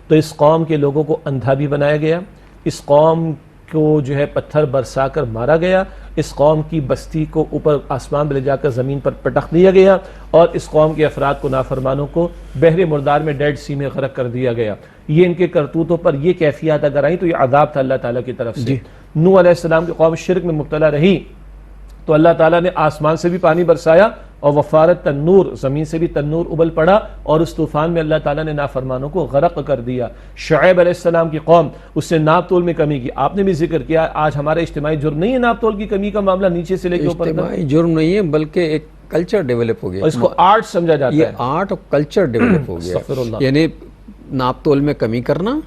تو اس قوم کے لوگوں کو اندھا بھی بنایا گیا، اس قوم کو جو ہے پتھر برسا کر مارا گیا، اس قوم کی بستی کو اوپر آسمان میں لے جا کر زمین پر پٹخ دیا گیا، اور اس قوم کے افراد کو، نافرمانوں کو بحر مردار میں ڈیڈ سی میں غرق کر دیا گیا۔ یہ ان کے کرتوتوں پر یہ کیفیات اگر آئیں تو یہ عذاب تھا اللہ تعالیٰ کی طرف سے۔ نوح علیہ السلام کی قوم شرک میں مبتلا رہی تو اللہ تعالیٰ نے آسمان سے بھی پانی برسایا اور وفارت تنور، زمین سے بھی تنور ابل پڑا، اور اس طوفان میں اللہ تعالیٰ نے نافرمانوں کو غرق کر دیا۔ شعیب علیہ السلام کی قوم، اس سے ناپ تول میں کمی کی، آپ نے بھی ذکر کیا، آج ہمارا اجتماعی جرم نہیں ہے ناپ تول کی کمی کا معاملہ نیچے سے لے کے اوپر تک، اجتماعی جرم نہیں ہے بلکہ ایک کلچر ڈیولپ ہو گیا، اور اس کو آرٹ سمجھا جاتا ہے، یہ آرٹ اور کلچر ڈیولپ ہو گیا، یعنی ناپ تول میں کمی کرنا،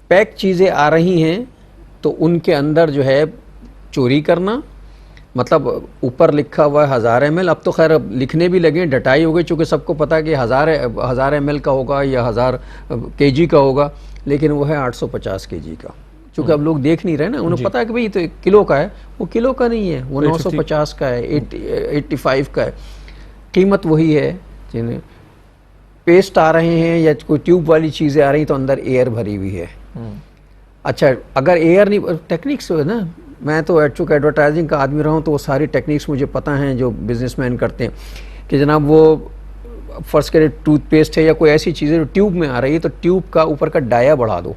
پیک چیزیں آ رہی ہیں تو ان کے اندر جو ہے چوری کرنا، مطلب اوپر لکھا ہوا ہے 1000 ml، اب تو خیر لکھنے بھی لگے، ڈٹائی ہو گئی چونکہ سب کو پتا کہ 1000 ml کا ہوگا یا 1000 kg کا ہوگا، لیکن وہ ہے 850 kg کا، چونکہ اب لوگ دیکھ نہیں رہے نا, انہیں پتا ہے کہ بھئی یہ تو 1 کلو کا ہے, وہ کلو کا نہیں ہے, وہ 950 کا ہے, 85 کا ہے, قیمت وہی ہے. پیسٹ آ رہے ہیں یا کوئی ٹیوب والی چیزیں آ رہی ہیں تو اندر ایئر بھری ہوئی ہے. اچھا اگر ایئر نہیں, ٹیکنیکس ہے نا, میں تو چونکہ ایڈورٹائزنگ کا آدمی رہا ہوں تو وہ ساری ٹیکنیکس مجھے پتہ ہیں جو بزنس مین کرتے ہیں کہ جناب وہ فرض کرے ٹوتھ پیسٹ ہے یا کوئی ایسی چیز ہے جو ٹیوب میں آ رہی ہے تو ٹیوب کا اوپر کا ڈایا بڑھا دو,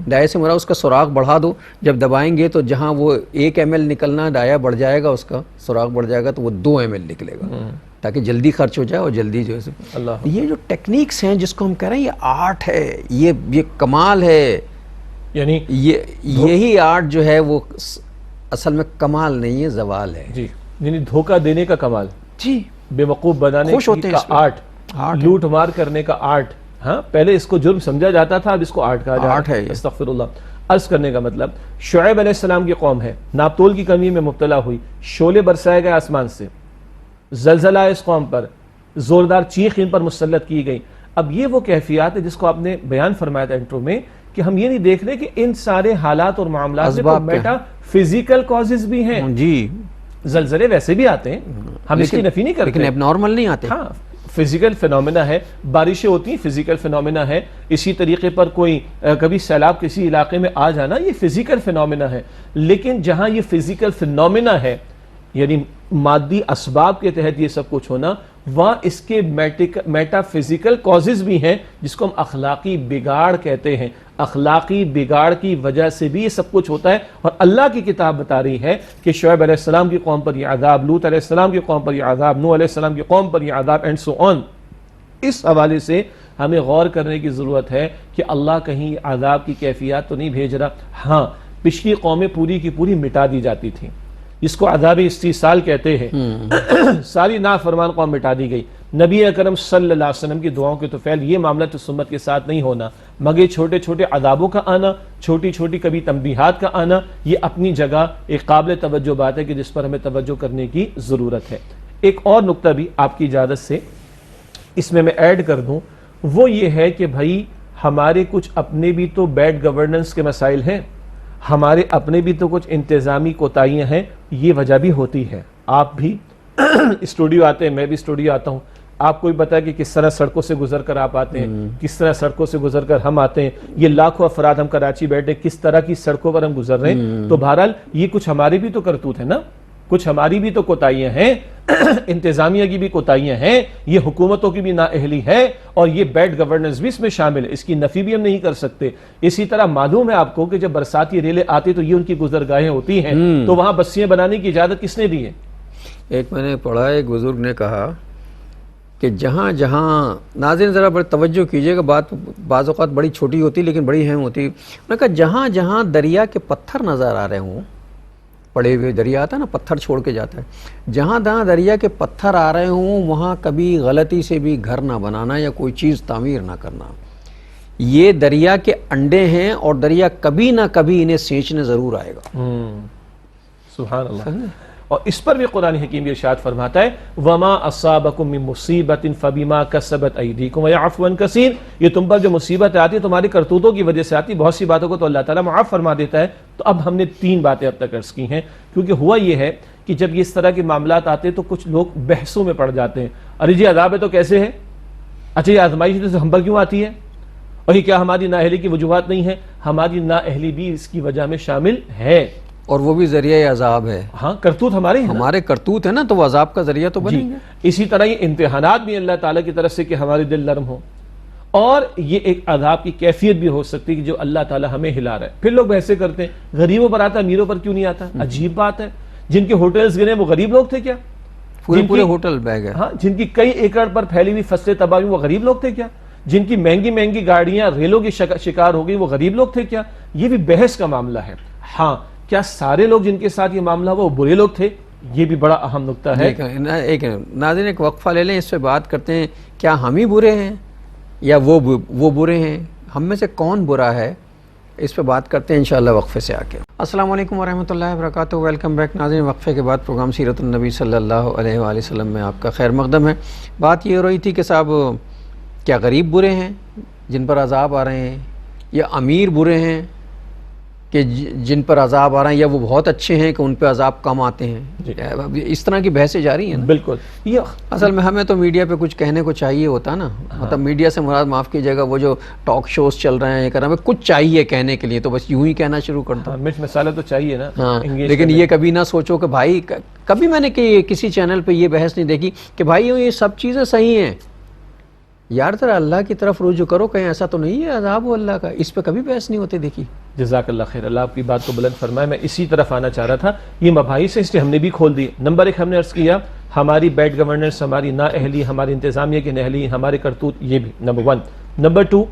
ڈایا سے مراد اس کا سوراخ بڑھا دو, جب دبائیں گے تو جہاں وہ 1 ml نکلنا ڈایا بڑھ جائے گا, اس کا سوراخ بڑھ جائے گا تو وہ 2 ml نکلے گا تاکہ جلدی خرچ ہو جائے اور جلدی جو ہے. یہ جو ٹیکنیکس ہیں جس کو ہم کہہ رہے ہیں یہ آرٹ ہے, یہ کمال ہے, یعنی یہی آرٹ جو ہے وہ اصل میں کمال نہیں ہے, زوال ہے. جی, یعنی دھوکہ دینے کا کمال, جی, بے وقوف بنانے کا آرٹ, لوٹ مار کرنے کا آرٹ. ہاں, پہلے اس کو جرم سمجھا جاتا تھا, اب اس کو آرٹ کہا جاتا ہے. استغفر اللہ. عرض کرنے کا مطلب, شعیب علیہ السلام کی قوم ہے, ناپتول کی کمی میں مبتلا ہوئی, شعلے برسائے گئے آسمان سے, زلزلہ اس قوم پر, زوردار چیخ ان پر مسلط کی گئی. اب یہ وہ کیفیات ہے جس کو آپ نے بیان فرمایا تھا انٹرو میں, کہ ہم یہ نہیں دیکھ رہے کہ ان سارے حالات اور معاملات میں میٹا فزیکل کازز بھی ہیں. جی, زلزلے ویسے بھی آتے ہیں, ہم اس کی نفی نہیں کرتے, لیکن اب نارمل نہیں آتے. ہاں, فزیکل فینومینا ہے, بارشیں ہوتی ہیں فزیکل فینومینا ہے, اسی طریقے پر کوئی کبھی سیلاب کسی علاقے میں آ جانا یہ فزیکل فینومینا ہے. لیکن جہاں یہ فزیکل فینومینا ہے یعنی مادی اسباب کے تحت یہ سب کچھ ہونا, وہاں اس کے میٹا فزیکل کازز بھی ہیں جس کو ہم اخلاقی بگاڑ کہتے ہیں. اخلاقی بگاڑ کی وجہ سے بھی یہ سب کچھ ہوتا ہے, اور اللہ کی کتاب بتا رہی ہے کہ شعیب علیہ السلام کی قوم پر یہ عذاب, لوط علیہ السلام کی قوم پر یہ عذاب, نوح علیہ السلام کی قوم پر یہ عذاب, اینڈ سو آن. اس حوالے سے ہمیں غور کرنے کی ضرورت ہے کہ اللہ کہیں عذاب کی کیفیات تو نہیں بھیج رہا. ہاں, پچھلی قومیں پوری کی پوری مٹا دی جاتی تھیں, جس کو عذاب استیصال کہتے ہیں. ساری نافرمان قوم مٹا دی گئی. نبی اکرم صلی اللہ علیہ وسلم کی دعاؤں کے توفیل یہ معاملہ تو سمت کے ساتھ نہیں ہونا, مگر چھوٹے چھوٹے عذابوں کا آنا, چھوٹی چھوٹی کبھی تنبیہات کا آنا, یہ اپنی جگہ ایک قابل توجہ بات ہے کہ جس پر ہمیں توجہ کرنے کی ضرورت ہے. ایک اور نقطہ بھی آپ کی اجازت سے اس میں ایڈ کر دوں, وہ یہ ہے کہ بھائی ہمارے کچھ اپنے بھی تو بیڈ گورننس کے مسائل ہیں, ہمارے اپنے بھی تو کچھ انتظامی کوتاہیاں ہیں. یہ وجہ بھی ہوتی ہے. آپ بھی اسٹوڈیو آتے ہیں, میں بھی اسٹوڈیو آتا ہوں, آپ کو بھی پتا ہے کہ کس طرح سڑکوں سے گزر کر آپ آتے ہیں, کس طرح سڑکوں سے گزر کر ہم آتے ہیں. یہ لاکھوں افراد ہم کراچی بیٹھے, کس طرح کی سڑکوں پر ہم گزر رہے ہیں. تو بہرحال یہ کچھ ہماری بھی تو کرتوت ہے نا, کچھ ہماری بھی تو کوتاہیاں ہیں, انتظامیہ کی بھی کوتاہیاں ہیں, یہ حکومتوں کی بھی نااہلی ہے, اور یہ بیڈ گورننس بھی اس میں شامل ہے. اس کی نفی بھی ہم نہیں کر سکتے. اسی طرح معلوم ہے آپ کو کہ جب برساتی ریلیں آتی تو یہ ان کی گزرگاہیں ہوتی ہیں, تو وہاں بسیاں بنانے کی اجازت کس نے دی ہے؟ ایک میں نے پڑھا, ایک بزرگ نے کہا کہ جہاں جہاں, ناظرین ذرا بڑی توجہ کیجئے گا, بات بعض اوقات بڑی چھوٹی ہوتی لیکن بڑی اہم ہوتی. انہوں نے کہا جہاں جہاں دریا کے پتھر نظر آ رہے ہوں, پڑے ہوئے دریا آتا ہے نا, پتھر چھوڑ کے جاتا ہے, جہاں جہاں دریا کے پتھر آ رہے ہوں وہاں کبھی غلطی سے بھی گھر نہ بنانا یا کوئی چیز تعمیر نہ کرنا. یہ دریا کے انڈے ہیں اور دریا کبھی نہ کبھی انہیں سینچنے ضرور آئے گا. سبحان اللہ. اور اس پر بھی قرآن حکیم ارشاد فرماتا ہے وَمَا أَصَابَكُم مِّن مُّصِيبَةٍ فَبِمَا كَسَبَتْ أَيْدِيكُمْ وَيَعْفُو عَن كَثِيرٍ. یہ تم پر جو مصیبت آتی ہے تمہاری کرتوتوں کی وجہ سے آتی, بہت سی باتوں کو تو اللہ تعالیٰ معاف فرما دیتا ہے. تو اب ہم نے 3 باتیں اب تک عرض کی ہیں, کیونکہ ہوا یہ ہے کہ جب اس طرح کے معاملات آتے ہیں تو کچھ لوگ بحثوں میں پڑ جاتے ہیں. ارے جی عذاب ہے تو کیسے ہے, اچھا یہ آزمائش تو ہم پر کیوں آتی ہے, اور یہ کیا ہماری نااہلی کی وجوہات نہیں ہے؟ ہماری نااہلی بھی اس کی وجہ میں شامل ہے, اور وہ بھی ذریعہ عذاب ہے. ہاں, کرتوت ہمارے ہیں, ہمارے کرتوت ہے نا, تو وہ عذاب کا ذریعہ تو بنیں گے. اسی طرح یہ امتحانات بھی اللہ تعالیٰ کی طرف سے کہ ہمارے دل نرم ہو, اور یہ ایک عذاب کی کیفیت بھی ہو سکتی ہے کہ جو اللہ تعالیٰ ہمیں ہلا رہا ہے. پھر لوگ بحثیں کرتے ہیں غریبوں پر آتا ہے, امیروں پر کیوں نہیں آتا. عجیب بات ہے, جن کے ہوٹلز گرے وہ غریب لوگ تھے کیا؟ پورے ہوٹل بہ گئے. ہاں, جن کی کئی ایکڑ پر پھیلی ہوئی فصلیں تباہ ہوئی وہ غریب لوگ تھے کیا؟ جن کی مہنگی مہنگی گاڑیاں ریلوں کی شکار ہو گئی وہ غریب لوگ تھے کیا؟ یہ بھی بحث کا معاملہ ہے. ہاں, کیا سارے لوگ جن کے ساتھ یہ معاملہ ہوا وہ برے لوگ تھے؟ یہ بھی بڑا اہم نقطہ ہے. ایک ناظرین ایک وقفہ لے لیں, اس پہ بات کرتے ہیں کیا ہم ہی برے ہیں یا وہ برے ہیں, ہم میں سے کون برا ہے, اس پہ بات کرتے ہیں انشاءاللہ وقفے سے آ کے. السلام علیکم ورحمۃ اللہ وبرکاتہ. ویلکم بیک ناظرین. وقفے کے بعد پروگرام سیرت النبی صلی اللہ علیہ وآلہ وسلم میں آپ کا خیر مقدم ہے. بات یہ ہو رہی تھی کہ صاحب کیا غریب برے ہیں جن پر عذاب آ رہے ہیں, یا امیر برے ہیں کہ جن پر عذاب آ رہے ہیں یا وہ بہت اچھے ہیں کہ ان پہ عذاب کم آتے ہیں، اس طرح کی بحثیں جاری ہیں نا۔ بالکل، یہ اصل میں ہمیں تو میڈیا پہ کچھ کہنے کو چاہیے ہوتا نا، مطلب میڈیا سے مراد معاف کیجیے گا وہ جو ٹاک شوز چل رہے ہیں یہ کر رہے ہیں، کچھ چاہیے کہنے کے لیے تو بس یوں ہی کہنا شروع کر دو۔ مرچ مسالہ تو چاہیے نا، ہاں، لیکن یہ کبھی نہ سوچو کہ بھائی، کبھی میں نے کسی چینل پہ یہ بحث نہیں دیکھی کہ بھائی یہ سب چیزیں صحیح ہیں یار، ذرا اللہ کی طرف رجوع کرو، کہیں ایسا تو نہیں ہے عذاب ہو اللہ کا، اس پہ کبھی بحث نہیں ہوتے دیکھی۔ جزاک اللہ خیر، اللہ آپ کی بات کو بلند فرمائے۔ میں اسی طرف آنا چاہ رہا تھا، یہ مباحث ہے اس لیے ہم نے بھی کھول دی۔ نمبر 1 ہم نے عرض کیا ہماری بیڈ گورننس، ہماری نااہلی، ہماری انتظامیہ کی نااہلی، ہمارے کرتوت، یہ بھی نمبر 1۔ نمبر 2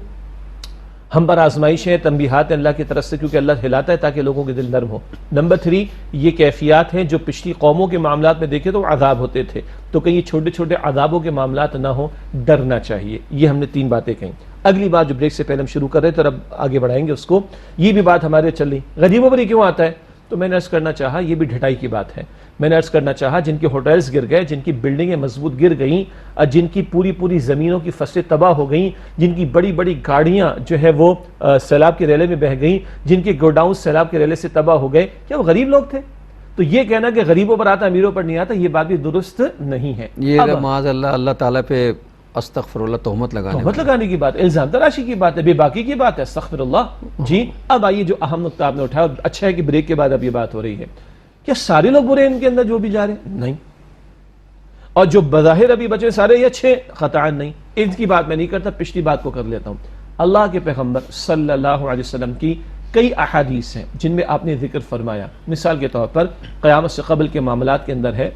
ہم پر آزمائشیں، تنبیہات ہیں اللہ کی طرف سے، کیونکہ اللہ ہلاتا ہے تاکہ لوگوں کے دل نرم ہو۔ نمبر 3 یہ کیفیات ہیں جو پچھلی قوموں کے معاملات میں دیکھے تو عذاب ہوتے تھے، تو کہیں یہ چھوٹے چھوٹے عذابوں کے معاملات نہ ہوں، ڈرنا چاہیے۔ یہ ہم نے 3 باتیں کہیں۔ اگلی بات جو بریک سے پہلے ہم شروع کر رہے تھے اور اب آگے بڑھائیں گے اس کو، یہ بھی بات ہمارے چل رہی، غریبوں پر یہ کیوں آتا ہے؟ تو میں نے عرض کرنا چاہا یہ بھی ڈھٹائی کی بات ہے۔ میں نے عرض کرنا چاہا جن کے ہوٹلز گر گئے، جن کی بلڈنگیں مضبوط گر گئیں، جن کی پوری زمینوں کی فصلیں تباہ ہو گئیں، جن کی بڑی بڑی گاڑیاں جو ہے وہ سیلاب کے ریلے میں بہہ گئیں، جن کے گوڈاؤن سیلاب کے ریلے سے تباہ ہو گئے، کیا وہ غریب لوگ تھے؟ تو یہ کہنا کہ غریبوں پر آتا امیروں پر نہیں آتا، یہ بات بھی درست نہیں ہے۔ یہ معاذ اللہ تعالیٰ پہ استغفر اللہ تہمت لگانے کی بات، الزام تراشی کی بات ہے، بے باکی کی بات ہے، استغفر اللہ۔ جی اب آئیے جو اہم نقطہ آپ نے اٹھایا، اچھا ہے کہ بریک کے بعد اب یہ بات ہو رہی ہے، کیا سارے لوگ برے ہیں ان کے اندر جو بھی جا رہے ہیں؟ نہیں، اور جو بظاہر ابھی بچے سارے یہ اچھے قطعاً نہیں، ان کی بات میں نہیں کرتا، پچھلی بات کو کر لیتا ہوں۔ اللہ کے پیغمبر صلی اللہ علیہ وسلم کی کئی احادیث ہیں جن میں آپ نے ذکر فرمایا، مثال کے طور پر قیامت سے قبل کے معاملات کے اندر ہے،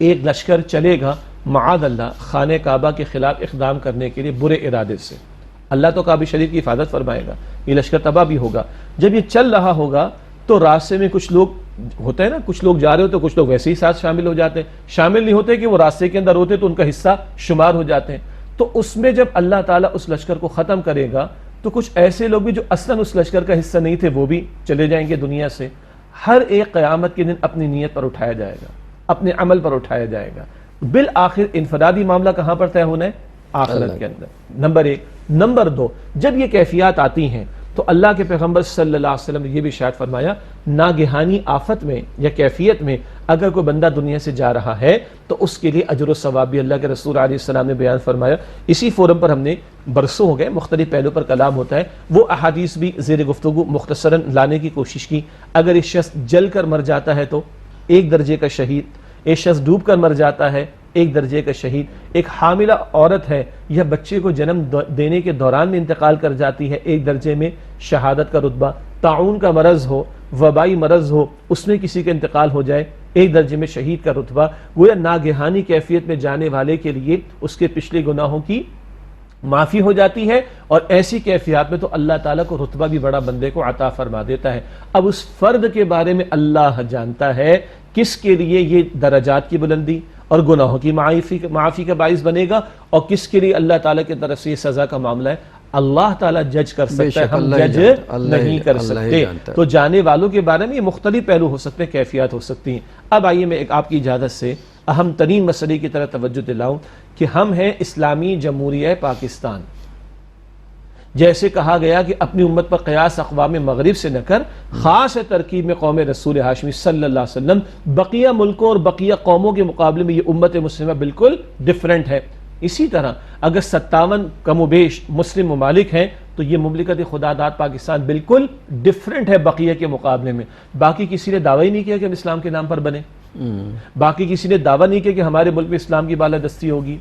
ایک لشکر چلے گا معاذ اللہ خانہ کعبہ کے خلاف اقدام کرنے کے لیے برے ارادے سے، اللہ تو کعبہ شریف کی حفاظت فرمائے گا، یہ لشکر تباہ بھی ہوگا۔ جب یہ چل رہا ہوگا تو راستے میں کچھ لوگ ہوتے ہیں نا، کچھ لوگ جا رہے ہوتے ہیں، کچھ لوگ ویسے ہی ساتھ شامل ہو جاتے ہیں، شامل نہیں ہوتے کہ وہ راستے کے اندر ہوتے تو ان کا حصہ شمار ہو جاتے ہیں۔ تو اس میں جب اللہ تعالیٰ اس لشکر کو ختم کرے گا تو کچھ ایسے لوگ بھی جو اصلاً اس لشکر کا حصہ نہیں تھے وہ بھی چلے جائیں گے دنیا سے۔ ہر ایک قیامت کے دن اپنی نیت پر اٹھایا جائے گا، اپنے عمل پر اٹھایا جائے گا، بالآخر انفرادی معاملہ کہاں پر طے ہونا ہے؟ آخرت کے اندر۔ نمبر 1۔ نمبر 2 جب یہ کیفیات آتی ہیں تو اللہ کے پیغمبر صلی اللہ علیہ وسلم نے یہ بھی ارشاد فرمایا، ناگہانی آفت میں یا کیفیت میں اگر کوئی بندہ دنیا سے جا رہا ہے تو اس کے لیے اجر و ثواب بھی اللہ کے رسول علیہ السلام نے بیان فرمایا۔ اسی فورم پر ہم نے برسوں ہو گئے مختلف پہلو پر کلام ہوتا ہے، وہ احادیث بھی زیر گفتگو مختصراً لانے کی کوشش کی۔ اگر ایک شخص جل کر مر جاتا ہے تو 1 درجے کا شہید، ایک شخص ڈوب کر مر جاتا ہے 1 درجے کا شہید، ایک حاملہ عورت ہے یا بچے کو جنم دینے کے دوران میں انتقال کر جاتی ہے 1 درجے میں شہادت کا رتبہ، طاعون کا مرض ہو، وبائی مرض ہو، اس میں کسی کا انتقال ہو جائے 1 درجے میں شہید کا رتبہ۔ گویا ناگہانی کیفیت میں جانے والے کے لیے اس کے پچھلے گناہوں کی معافی ہو جاتی ہے، اور ایسی کیفیات میں تو اللہ تعالیٰ کو رتبہ بھی بڑا بندے کو عطا فرما دیتا ہے۔ اب اس فرد کے بارے میں اللہ جانتا ہے کس کے لیے یہ درجات کی بلندی اور گناہوں کی معافی کا باعث بنے گا، اور کس کے لیے اللہ تعالیٰ کی طرف سے یہ سزا کا معاملہ ہے۔ اللہ تعالیٰ جج کر سکتا ہے، ہم جج نہیں کر سکتے۔ تو جانے والوں کے بارے میں یہ مختلف پہلو ہو سکتے ہیں، کیفیات ہو سکتی ہیں۔ اب آئیے میں آپ کی اجازت سے اہم ترین مسئلے کی طرف توجہ دلاؤں کہ ہم ہیں اسلامی جمہوریہ پاکستان۔ جیسے کہا گیا کہ اپنی امت پر قیاس اقوام مغرب سے نہ کر، خاص ترکیب میں قوم رسول ہاشمی صلی اللہ علیہ وسلم بقیہ ملکوں اور بقیہ قوموں کے مقابلے میں یہ امت مسلمہ بالکل ڈیفرنٹ ہے۔ اسی طرح اگر 57 کم و بیش مسلم ممالک ہیں تو یہ مملکت خدا داد پاکستان بالکل ڈیفرنٹ ہے بقیہ کے مقابلے میں۔ باقی کسی نے دعویٰ ہی نہیں کیا کہ ہم اسلام کے نام پر بنے، باقی کسی نے دعویٰ نہیں کیا کہ ہمارے ملک میں اسلام کی بالادستی ہوگی۔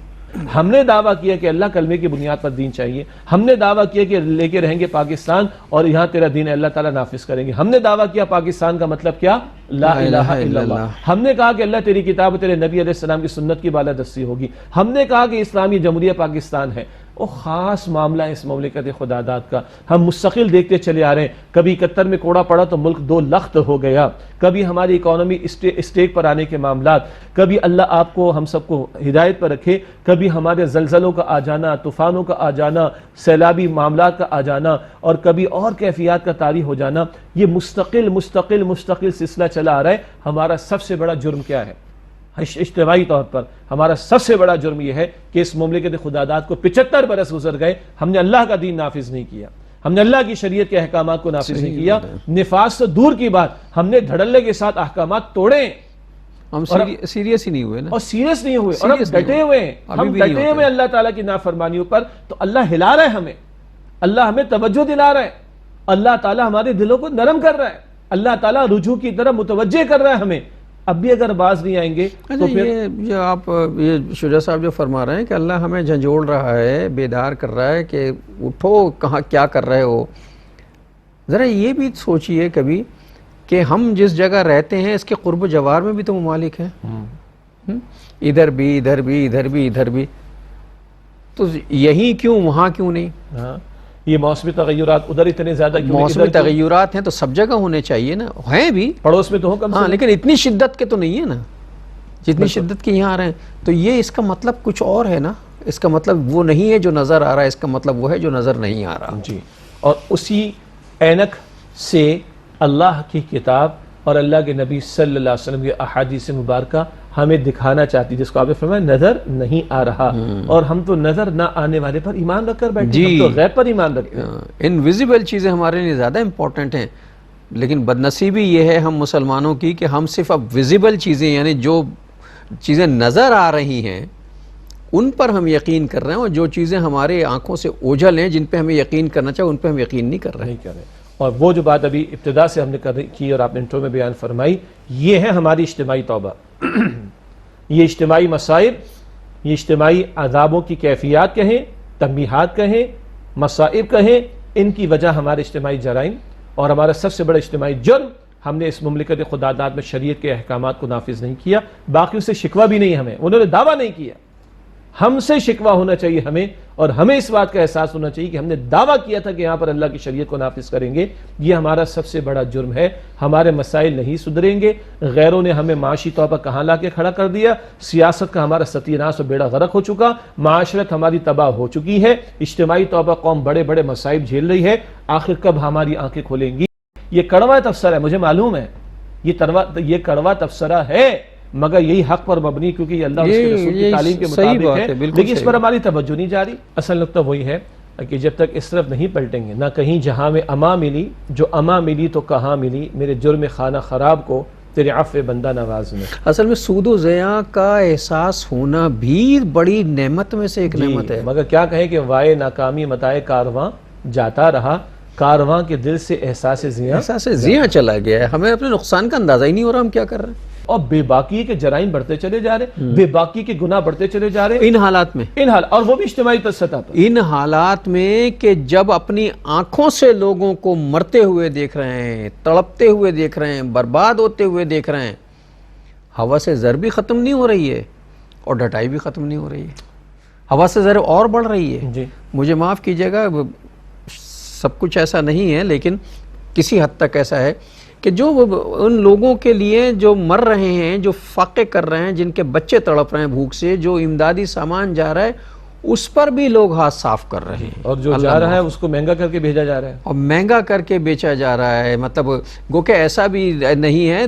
ہم نے دعویٰ کیا کہ اللہ کلمے کی بنیاد پر دین چاہیے، ہم نے دعویٰ کیا کہ لے کے رہیں گے پاکستان اور یہاں تیرا دین اللہ تعالیٰ نافذ کریں گے، ہم نے دعویٰ کیا پاکستان کا مطلب کیا؟ لا الہ الا اللہ۔ ہم نے کہا کہ اللہ تیری کتاب و تیرے نبی علیہ السلام کی سنت کی بالادستی ہوگی، ہم نے کہا کہ اسلامی جمہوریہ پاکستان ہے۔ وہ خاص معاملہ ہے اس مملکت خدا داد کا، ہم مستقل دیکھتے چلے آ رہے ہیں۔ کبھی 71 میں کوڑا پڑا تو ملک 2 لخت ہو گیا، کبھی ہماری اکانومی اسٹیک پر آنے کے معاملات، کبھی اللہ آپ کو ہم سب کو ہدایت پر رکھے، کبھی ہمارے زلزلوں کا آ جانا، طوفانوں کا آ جانا، سیلابی معاملات کا آ جانا، اور کبھی اور کیفیات کا طاری ہو جانا۔ یہ مستقل سلسلہ چلا آ رہا ہے۔ ہمارا سب سے بڑا جرم کیا ہے؟ اجتماعی طور پر ہمارا سب سے بڑا جرم یہ ہے کہ اس مملکت خدا داد کو 75 برس گزر گئے، ہم نے اللہ کا دین نافذ نہیں کیا، ہم نے اللہ کی شریعت کے احکامات کو نافذ نہیں کیا. نفاذ تو دور کی بات، ہم نے دھڑلے کے ساتھ احکامات توڑے، ہم سیریس ہی نہیں ہوئے نا، اور سیریس نہیں ہوئے، اور ہم ڈٹے ہوئے ہیں، ہم ڈٹے ہوئے اللہ تعالیٰ کی نافرمانیوں پر. تو اللہ ہلا رہا ہے ہمیں، اللہ ہمیں توجہ دلا رہا ہے، اللہ تعالیٰ ہمارے دلوں کو نرم کر رہا ہے، اللہ تعالیٰ رجوع کی طرف متوجہ کر رہا ہے ہمیں. اب بھی اگر باز نہیں آئیں گے تو پھر یہ آپ یہ شجاع صاحب جو فرما رہے ہیں کہ اللہ ہمیں جھنجھوڑ رہا ہے، بیدار کر رہا ہے کہ اٹھو، کہاں کیا کر رہے ہو. ذرا یہ بھی سوچئے کبھی کہ ہم جس جگہ رہتے ہیں اس کے قرب و جوار میں بھی تو ممالک ہیں، ادھر بھی ادھر بھی ادھر بھی ادھر بھی، تو یہی کیوں وہاں کیوں نہیں؟ ہاں یہ موسمی تغیرات ادھر اتنے زیادہ کیوں؟ موسمی تغیرات ہیں تو سب جگہ ہونے چاہیے نا، ہیں بھی پڑوس میں تو ہو کم سے ہاں، لیکن اتنی شدت کے تو نہیں ہے نا جتنی شدت کے یہاں آ رہے ہیں. تو یہ اس کا مطلب کچھ اور ہے نا، اس کا مطلب وہ نہیں ہے جو نظر آ رہا ہے، اس کا مطلب وہ ہے جو نظر نہیں آ رہا. جی. اور اسی اینک سے اللہ کی کتاب اور اللہ کے نبی صلی اللہ علیہ وسلم کی احادیث مبارکہ ہمیں دکھانا چاہتی، جس کو آپ نے فرمایا نظر نہیں آ رہا، اور ہم تو نظر نہ آنے والے پر ایمان رکھ کر بیٹھے، ہم تو غیب پر ایمان رکھتے ہیں. انویزیبل چیزیں ہمارے لیے زیادہ امپورٹنٹ ہیں، لیکن بدنصیبی یہ ہے ہم مسلمانوں کی کہ ہم صرف اب ویزیبل چیزیں، یعنی جو چیزیں نظر آ رہی ہیں ان پر ہم یقین کر رہے ہیں، اور جو چیزیں ہمارے آنکھوں سے اوجھل ہیں جن پہ ہمیں یقین کرنا چاہیے ان پہ ہم یقین نہیں کر رہے. اور وہ جو بات ابھی ابتدا سے ہم نے کی اور آپ نے انٹرو میں بیان فرمائی، یہ ہے ہماری اجتماعی توبہ. یہ اجتماعی مسائل، یہ اجتماعی عذابوں کی کیفیات کہیں، تنبیہات کہیں، مصائب کہیں، ان کی وجہ ہمارے اجتماعی جرائم، اور ہمارا سب سے بڑا اجتماعی جرم ہم نے اس مملکت خدا داد میں شریعت کے احکامات کو نافذ نہیں کیا. باقی سے شکوہ بھی نہیں، ہمیں انہوں نے دعویٰ نہیں کیا، ہم سے شکوہ ہونا چاہیے ہمیں، اور ہمیں اس بات کا احساس ہونا چاہیے کہ ہم نے دعویٰ کیا تھا کہ یہاں پر اللہ کی شریعت کو نافذ کریں گے. یہ ہمارا سب سے بڑا جرم ہے. ہمارے مسائل نہیں سدھریں گے، غیروں نے ہمیں معاشی طور پر کہاں لا کے کھڑا کر دیا، سیاست کا ہمارا ستیہ ناش و بیڑا غرق ہو چکا، معاشرت ہماری تباہ ہو چکی ہے، اجتماعی طور پر قوم بڑے بڑے مسائب جھیل رہی ہے. آخر کب ہماری آنکھیں کھولیں گی؟ یہ کڑوا تبصرہ ہے، مجھے معلوم ہے یہ کڑوا تبصرہ ہے، مگر یہی حق پر مبنی، کیونکہ یہ اللہ اور اس کے رسول کی تعلیم کے مطابق ہے، لیکن اس پر ہماری توجہ نہیں جاری. اصل نقطہ وہی ہے کہ جب تک اس طرف نہیں پلٹیں گے، نہ کہیں جہاں میں اما ملی، جو اما ملی تو کہاں ملی، میرے جرم خانہ خراب کو تیرے عفو بندہ نواز میں. اصل میں سود و زیاں کا احساس ہونا بھی بڑی نعمت میں سے ایک نعمت ہے. مگر کیا کہیں کہ وائے ناکامی متائے کارواں جاتا رہا، کارواں کے دل سے احساس زیاں چلا گیا ہے، ہمیں اپنے نقصان کا اندازہ ہی نہیں ہو رہا ہم کیا کر رہے ہیں. اور بے باکی کے جرائم بڑھتے چلے جا رہے ہیں، بے باکی کے گناہ بڑھتے چلے جا رہے ہیں ان حالات میں، اور وہ بھی اجتماعی سطح پر، ان حالات میں کہ جب اپنی آنکھوں سے لوگوں کو مرتے ہوئے دیکھ رہے ہیں، تڑپتے ہوئے دیکھ رہے ہیں، برباد ہوتے ہوئے دیکھ رہے ہیں، ہوا سے زر بھی ختم نہیں ہو رہی ہے اور ڈٹائی بھی ختم نہیں ہو رہی ہے، ہوا سے زر اور بڑھ رہی ہے. جی مجھے معاف کیجیے گا، سب کچھ ایسا نہیں ہے لیکن کسی حد تک ایسا ہے کہ جو ان لوگوں کے لیے جو مر رہے ہیں، جو فاقے کر رہے ہیں، جن کے بچے تڑپ رہے ہیں بھوک سے، جو امدادی سامان جا رہا ہے اس پر بھی لوگ ہاتھ صاف کر رہے ہیں، اور جو جا رہا ہے اس کو مہنگا کر کے بھیجا جا رہا ہے، اور مہنگا کر کے بیچا جا رہا ہے. مطلب گو کہ ایسا بھی نہیں ہے،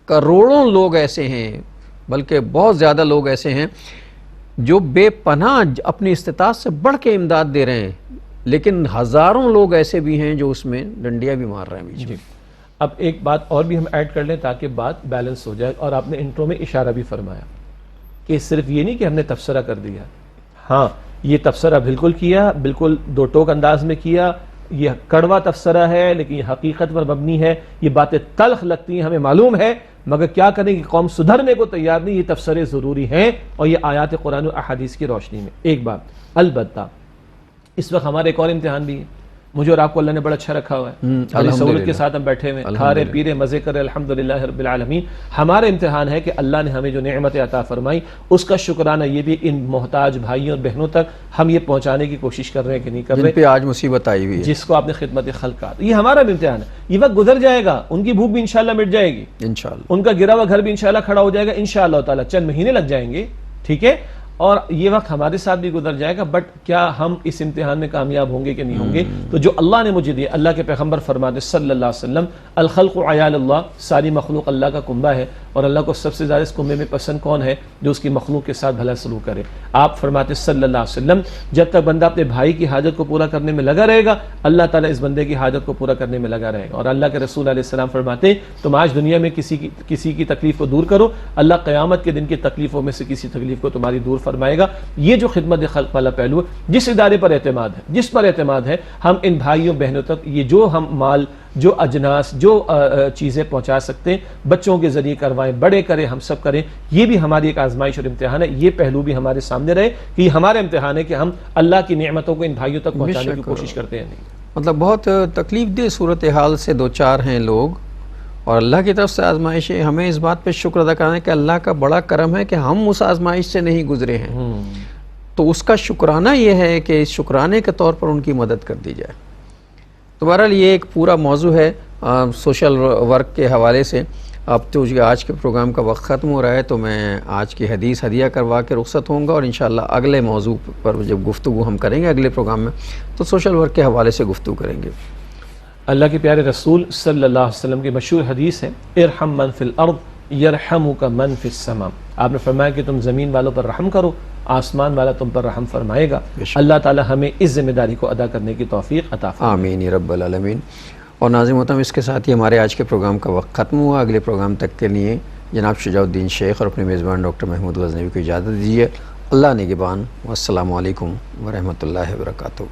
کروڑوں لوگ ایسے ہیں، بلکہ بہت زیادہ لوگ ایسے ہیں جو بے پناہ اپنی استطاعت سے بڑھ کے امداد دے رہے ہیں، لیکن ہزاروں لوگ ایسے بھی ہیں جو اس میں ڈنڈیاں بھی مار رہے ہیں بیچ میں. اب ایک بات اور بھی ہم ایڈ کر لیں تاکہ بات بیلنس ہو جائے، اور آپ نے انٹرو میں اشارہ بھی فرمایا کہ صرف یہ نہیں کہ ہم نے تبصرہ کر دیا، ہاں یہ تبصرہ بالکل کیا، بالکل دو ٹوک انداز میں کیا، یہ کڑوا تبصرہ ہے لیکن یہ حقیقت پر مبنی ہے، یہ باتیں تلخ لگتی ہیں ہمیں معلوم ہے، مگر کیا کریں کہ قوم سدھرنے کو تیار نہیں. یہ تبصرے ضروری ہیں اور یہ آیات قرآن و احادیث کی روشنی میں. ایک بات البتہ اس وقت ہمارے ایک اور امتحان بھی ہے، مجھے اور آپ کو اللہ نے بڑا اچھا رکھا ہوا ہے، بڑی سہولت کے ساتھ ہم بیٹھے ہوئے کھا رہے پی رہے مزے کر رہے، الحمدللہ رب العالمین. ہمارا امتحان ہے کہ اللہ نے ہمیں جو نعمت عطا فرمائی اس کا شکرانہ یہ بھی ان محتاج بھائیوں اور بہنوں تک ہم یہ پہنچانے کی کوشش کر رہے ہیں کہ نہیں کر رہے، جن پہ آج مصیبت آئی ہوئی ہے، جس کو آپ نے خدمت خلق کہا. یہ ہمارا بھی امتحان ہے، یہ وقت گزر جائے گا، ان کی بھوک بھی انشاءاللہ مٹ جائے گی، انشاءاللہ ان کا گرا ہوا گھر بھی انشاءاللہ کھڑا ہو جائے گا انشاءاللہ تعالی، چند مہینے لگ جائیں گے، ٹھیک ہے، اور یہ وقت ہمارے ساتھ بھی گزر جائے گا. بٹ کیا ہم اس امتحان میں کامیاب ہوں گے کہ نہیں ہوں گے؟ تو جو اللہ نے مجھے دیا، اللہ کے پیغمبر فرماتے صلی اللہ علیہ وسلم، الخلق عیال اللہ، ساری مخلوق اللہ کا کنبہ ہے، اور اللہ کو سب سے زیادہ اس کنبے میں پسند کون ہے؟ جو اس کی مخلوق کے ساتھ بھلا سلوک کرے۔ آپ فرماتے صلی اللہ علیہ وسلم جب تک بندہ اپنے بھائی کی حاجت کو پورا کرنے میں لگا رہے گا اللہ تعالیٰ اس بندے کی حاجت کو پورا کرنے میں لگا رہے گا۔ اور اللہ کے رسول علیہ السلام فرماتے تم آج دنیا میں کسی کی تکلیف کو دور کرو، اللہ قیامت کے دن کی تکلیفوں میں سے کسی تکلیف کو تمہاری دور فرمائے گا۔ یہ جو خدمت خلق والا پہلو ہے، جس ادارے پر اعتماد ہے، جس پر اعتماد ہے، ہم ان بھائیوں بہنوں تک یہ جو ہم مال، جو اجناس، جو چیزیں پہنچا سکتے ہیں بچوں کے ذریعے کروائیں، بڑے کریں، ہم سب کریں۔ یہ بھی ہماری ایک آزمائش اور امتحان ہے، یہ پہلو بھی ہمارے سامنے رہے کہ یہ ہمارا امتحان ہے کہ ہم اللہ کی نعمتوں کو ان بھائیوں تک پہنچانے کی کوشش کرتے ہیں نہیں۔ مطلب بہت تکلیف دہ صورتحال سے دو چار ہیں لوگ، اور اللہ کی طرف سے آزمائش ہے۔ ہمیں اس بات پہ شکر ادا کرنا ہے کہ اللہ کا بڑا کرم ہے کہ ہم اس آزمائش سے نہیں گزرے ہیں، تو اس کا شکرانہ یہ ہے کہ اس شکرانے کے طور پر ان کی مدد کر دی جائے۔ تو بہرحال یہ ایک پورا موضوع ہے سوشل ورک کے حوالے سے۔ اب تو آج کے پروگرام کا وقت ختم ہو رہا ہے، تو میں آج کی حدیث ہدیہ کروا کے رخصت ہوں گا، اور انشاءاللہ اگلے موضوع پر جب گفتگو ہم کریں گے اگلے پروگرام میں تو سوشل ورک کے حوالے سے گفتگو کریں گے۔ اللہ کے پیارے رسول صلی اللہ علیہ وسلم کی مشہور حدیث ہے ارحم من فی الارض یرحمک من فی السماء۔ آپ نے فرمایا کہ تم زمین والوں پر رحم کرو، آسمان والا تم پر رحم فرمائے گا۔ اللہ تعالی ہمیں اس ذمہ داری کو ادا کرنے کی توفیق عطا فرمائے۔ آمین یا رب العالمین۔ اور ناظرین محترم، اس کے ساتھ ہی ہمارے آج کے پروگرام کا وقت ختم ہوا۔ اگلے پروگرام تک کے لیے جناب شجاع الدین شیخ اور اپنے میزبان ڈاکٹر محمود غزنوی کو اجازت دیجیے۔ اللہ نگہبان، والسلام علیکم ورحمۃ اللہ وبرکاتہ۔